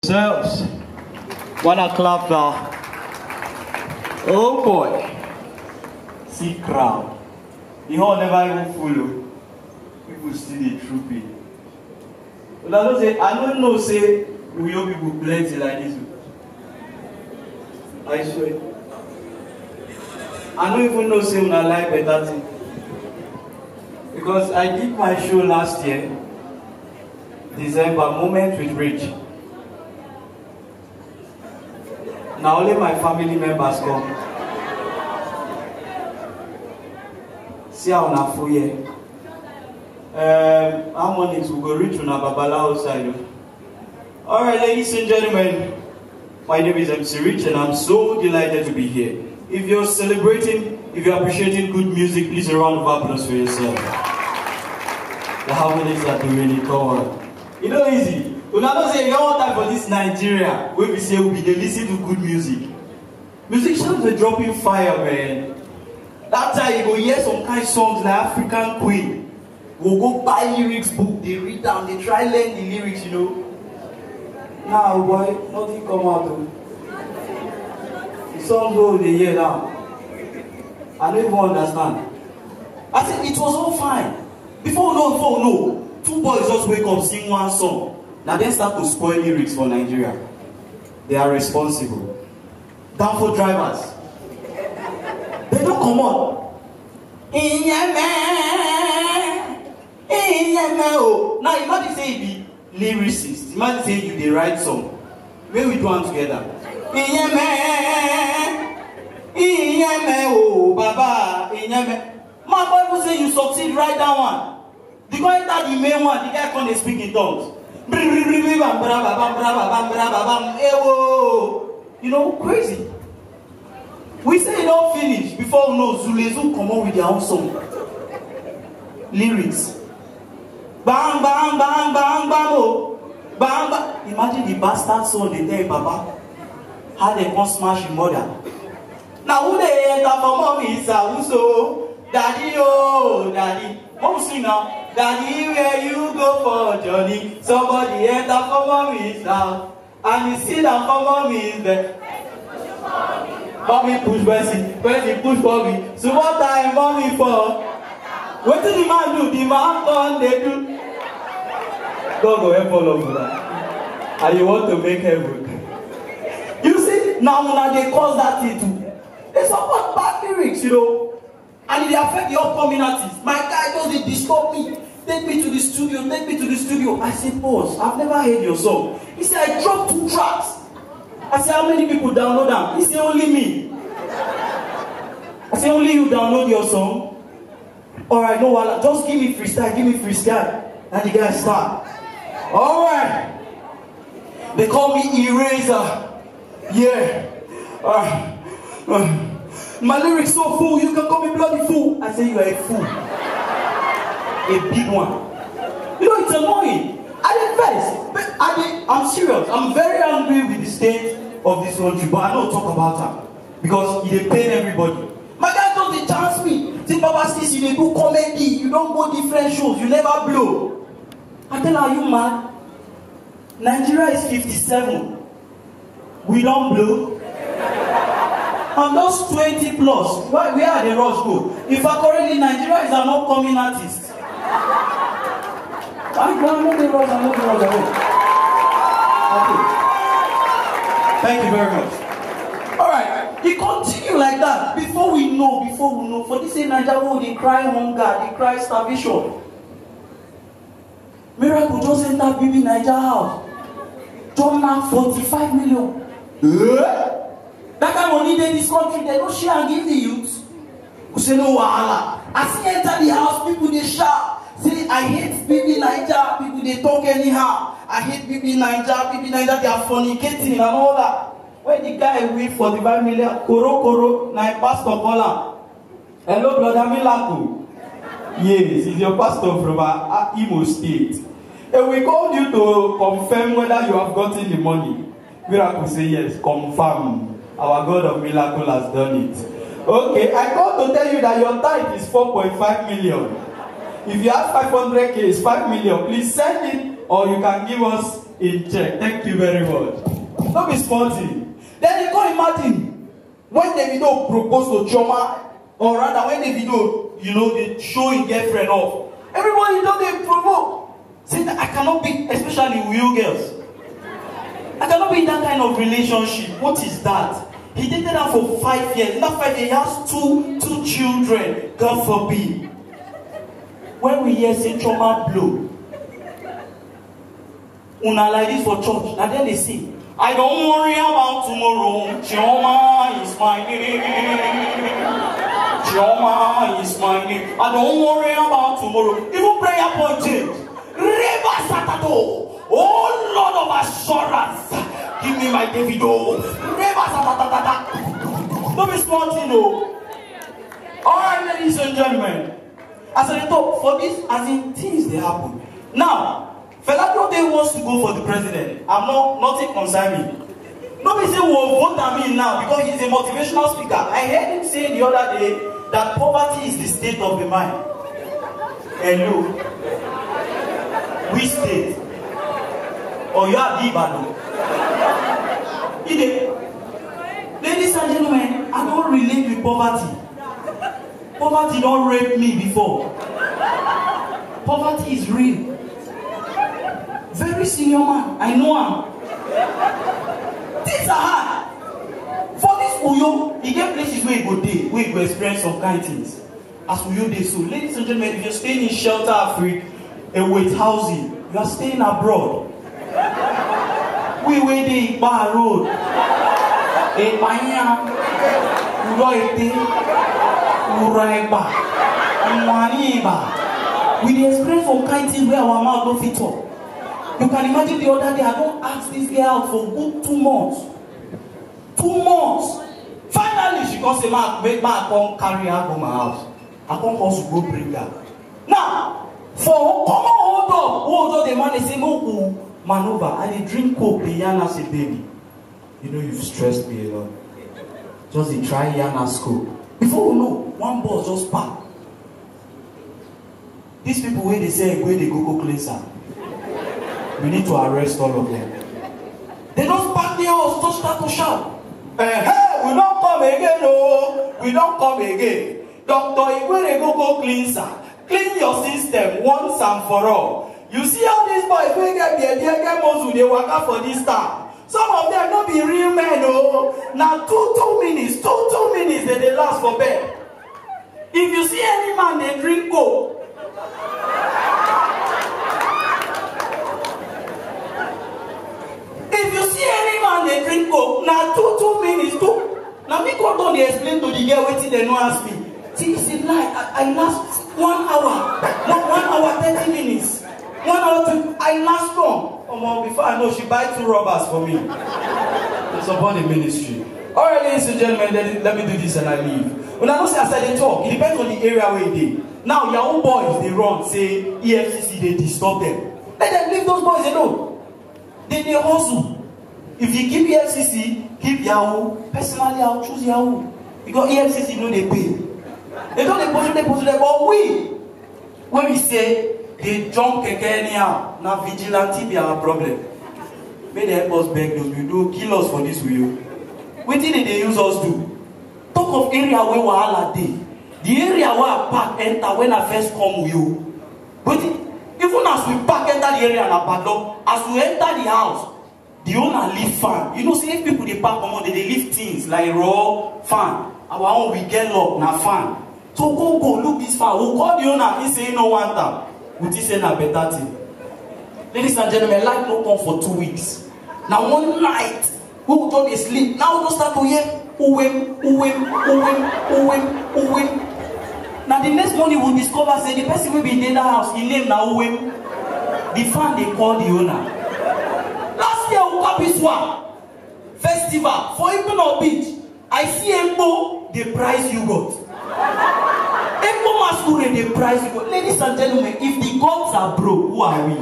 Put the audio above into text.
Yourselves. Wanna clap now? Oh boy. See crowd. The whole never even follow. People still the trooping. But I don't know say we all people plenty like this. I swear. I don't even know say when I like better thing. Because I did my show last year, December, Moment with Rich. Now only my family members come. See how na full year. How many will go reach on a Babala outside? Alright, ladies and gentlemen, my name is MC Rich and I'm so delighted to be here. If you're celebrating, if you're appreciating good music, please a round of applause for yourself. The harmonies are doing it, come on. You know easy. We don't say all time for this Nigeria where we say we listen to good music. Musicians are dropping fire, man. That time you go hear some kind of songs like African Queen. We'll go buy lyrics book, they read down, they try learn the lyrics, you know. Now, boy, nothing come out though. The song go they hear now. I don't even understand. I said it was all fine. Before we know, two boys just wake up, sing one song. Now they start to spoil lyrics for Nigeria. They are responsible. Down for drivers. They don't come on. Now imagine say you be lyricist. Imagine say you dey write song. Where we do one together. Baba. My boy say you succeed, write that one. The guy enter the main one, the guy can't speak in tongues. You know, crazy. We say it don't finish before we know Zulezu come on with their own song. Lyrics. Bang, bang, bang, bang, bang, oh. Bang, bang. Imagine the bastard song they tell Baba. How they can smash his mother. Now who they enter for mommy is so. Daddy, oh, daddy. Mom sing now. Daddy, where you go for Johnny? Somebody enter for mommy's house. And you see that for mommy is there. Mommy push Bessie push Bobby. So what time mommy for? What did the man do? The man done they do. God go help all of that. And you want to make heaven. You see, now they cause that thing too. They support bad lyrics, you know. And it affect the upcoming artists. My guy doesn't disturb me. Take me to the studio, take me to the studio. I said, boss, I've never heard your song. He said, I dropped 2 tracks. I said, how many people download them? He said, only me. I said, only you download your song? Alright, no, just give me freestyle. And the guy start. Alright. They call me Eraser. Yeah. My lyrics so full, you can call me bloody fool. I say you are a fool. A big one. You know, it's annoying. I'm serious. I'm very angry with the state of this country, but I don't talk about that. Because it pain everybody. My guy doesn't chance me. Say, Baba says you do comedy, you don't go different shows, you never blow. I tell her, are you mad? Nigeria is 57. We don't blow. I'm just 20 plus. Where are the rush go? If I currently Nigeria is an upcoming artist. I'm not the rush. Okay. Thank you very much. Alright, it continue like that. Before we know, for this in Nigeria, they cry hunger, they cry starvation. Miracle just enter baby Nigeria house. John now 45 million. That kind of money in this country, they don't share and give the youth. We say no wahala. As he enter the house, people they shout. Say, I hate baby Nigeria, people they talk anyhow. I hate baby Nigeria, they are fornicating and all that. When the guy win 45 million, Koro, na pastor call him. Hello, brother Milaku. Yes, it's your pastor from Imo State. And we called you to confirm whether you have gotten the money. Miracle say yes, confirm. Our God of miracle has done it. Okay, I called to tell you that your tithe is 4.5 million. If you have 500K, it's 5 million. Please send it, or you can give us in check. Thank you very much. Don't be sporty. Then you can't imagine when Davido proposed to Chioma, or rather when Davido, they show his girlfriend off. Everybody know they provoke. Say that I cannot be, especially with you girls. I cannot be in that kind of relationship. What is that? He dated her for 5 years. In that 5 years, he has two children. God forbid. When we hear say Chioma blow, una like this for church, and then they say, I don't worry about tomorrow. Chioma is my name. Chioma is my name. I don't worry about tomorrow. Even prayer point change. Reba Satato. Oh Lord of assurance. Give me my Davido. Reba Satatata. Don't be smart, Alright, ladies and gentlemen. As I talk, for this, as in things they happen. Now, Fela Kuti wants to go for the president. Nothing concern me. Nobody say we'll vote him in now because he's a motivational speaker. I heard him say the other day that poverty is the state of the mind. Hello. Which state? Or you are Ibano? Ladies and gentlemen, I don't relate with poverty. Poverty don't rape me before. Poverty is real. Very senior man, I know him. Things are hard. For this Uyo, he get places where he go day, where he go experience some kind of things. As Uyo day, so ladies and gentlemen, if you're staying in shelter Africa and with housing, you are staying abroad. We wait in Bar Road. In Panya, Uroite, Uraiba, Mwaniba. We experience some kind of things where our mouth don't fit up. You can imagine the other day, I don't ask this girl out for good 2 months. 2 months. Finally, she comes to make my come carry her to my house. I come also go bring her. Now, for come on, hold up, the man is saying, no, maneuver. I did drink coke, the Yana say, baby. You've stressed me a lot. Just the try Yana school. Before we know, one boss just pack. These people, where they say, where they go cleanser. We need to arrest all of them. They don't pack the house, just start to shout. Hey, we don't come again, no. We don't come again. Doctor, if we go cleanser, clean your system once and for all. You see how these boys, they get most they work out for this time. Some of them don't be real men, no. Now 2 minutes, 2 minutes that they last for bed. If you see any man, they drink coke. If you see any man, they drink coke. Now 2 minutes, 2. Now me go down, they explain to the girl waiting, they no ask me. See, it's a lie. I last 1 hour. 1 hour, 30 minutes. 1 hour, 2. I last long. Before I know, she buy 2 rubbers for me. It's upon the ministry. Alright, ladies and gentlemen, let me do this and I leave. When I don't say as I talk, it depends on the area where you dey. Now, your own boys, they run, say, EFCC, they disturb them. Let them leave those boys alone. They hustle. If you keep EFCC, keep Yahoo. Personally, I'll choose Yahoo. Because EFCC, they pay. They don't they push them. But when we say, they jump anyhow, now vigilante be our problem. May they help us beg those people, kill us for this will. What did they use us do? Talk of area where wahala dey. The area where I park enter when I first come with you. But even as we park enter the area and I padlock, as we enter the house, the owner leave fan. See if people they park on they leave things like raw fan. Our own we get lock na fan. So go look this fan. We'll call the owner. He say no want them. Would he say na better thing? Ladies and gentlemen, light no come for 2 weeks. Now one night, we will don't sleep. Now we don't start to hear uwem. Now the next morning we'll discover say the person will be in that house, he name na uwem. The fan they call the owner. Last year we got this one festival for Ipono Beach. I see Embo, they price yogurt. Embo masquerade, they price yogurt. Ladies and gentlemen, if the gods are broke, who are we?